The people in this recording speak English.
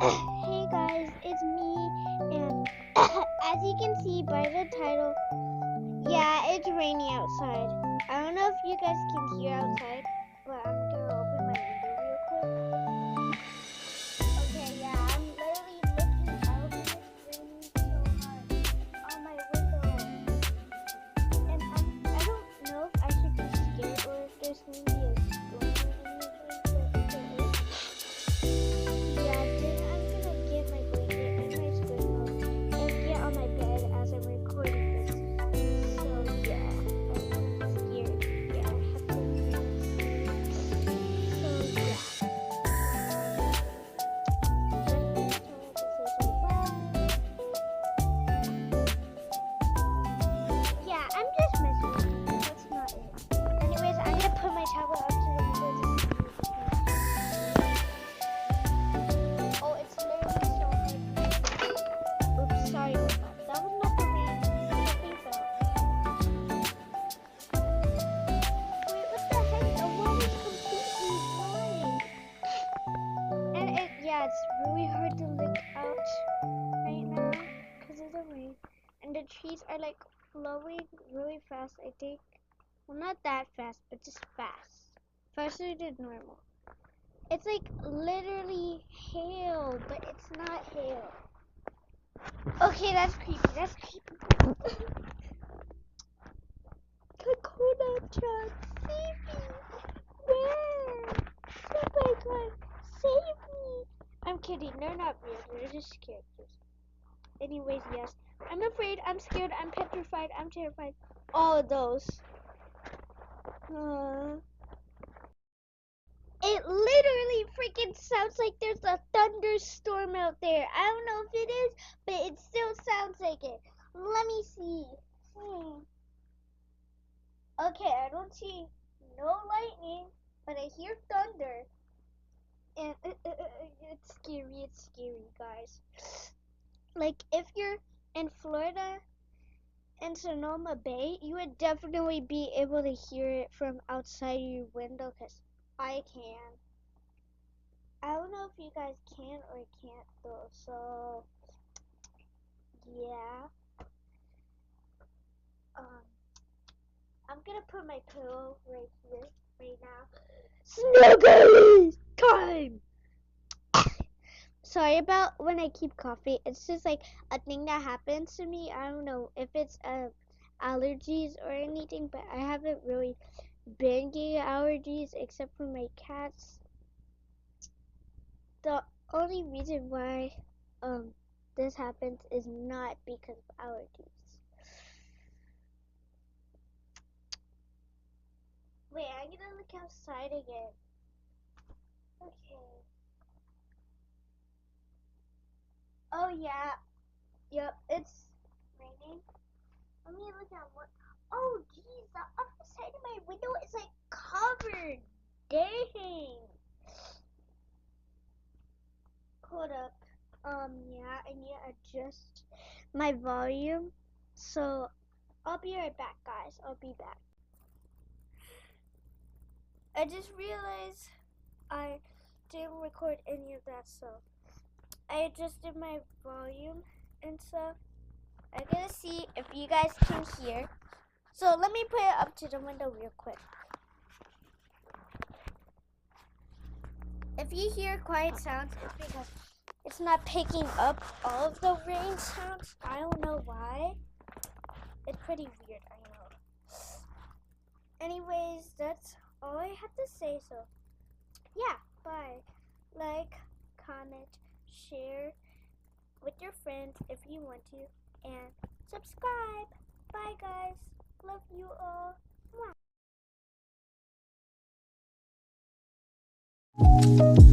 Hey guys, it's me, and as you can see by the title, yeah, it's rainy outside. I don't know if you guys can hear outside, but I'm gonna open my window real quick. Okay, yeah, I'm literally looking out and it's raining so hard on my window. And I don't know if I should be scared or if there's gonna be a storm or anything, but there is. Yeah, then I'm gonna get my blanket and my squisho and get on my bed as I'm recording this. So yeah, I'm scared. Yeah, I have to so yeah. Yeah, I'm just messing with you. That's not it. Anyways, I'm gonna put my tablet up to the window to see. Oh, it's literally so hard. Oops, sorry about that. That was not the rain. Something fell. Wait, what the heck? The water's completely white. And it's really hard to look out right now because of the rain. And the trees are like flowing really fast, I think. Well, not that fast, but just fast. Faster than normal. It's like literally hail, but it's not hail. Okay, that's creepy. That's creepy. Kakuna-chan, save me! Where? Oh my god, save me! I'm kidding. They're not real. They're just characters. Anyways, yes. I'm afraid. I'm scared. I'm petrified. I'm terrified. All of those. It literally freaking sounds like there's a thunderstorm out there. I don't know if it is, but it still sounds like it. Let me see. Okay, I don't see no lightning, but I hear thunder. And it's scary, guys. Like, if you're in Florida and Sonoma Bay, you would definitely be able to hear it from outside your window, because I can. I don't know if you guys can or can't though, so yeah. I'm gonna put my pillow right here, right now. Snuggly time! Sorry about when I keep coughing. It's just like a thing that happens to me. I don't know if it's allergies or anything, but I haven't really been getting allergies except for my cats. The only reason why this happens is not because of allergies. Wait, I'm gonna look outside again. Okay. Oh yeah. Yep, it's raining. Let me look at what. Oh geez, the other side of my window is like covered. Dang. Hold up. Yeah, I need to adjust my volume. So I'll be right back, guys. I'll be back. I just realized I didn't record any of that stuff. I adjusted my volume and stuff. I'm gonna see if you guys can hear. So let me put it up to the window real quick. If you hear quiet sounds, it's because it's not picking up all of the rain sounds. I don't know why. It's pretty weird, I know. Anyways, that's all I have to say. So yeah, bye. Like, comment, share with your friends if you want to, and subscribe. Bye guys. Love you all. Mwah.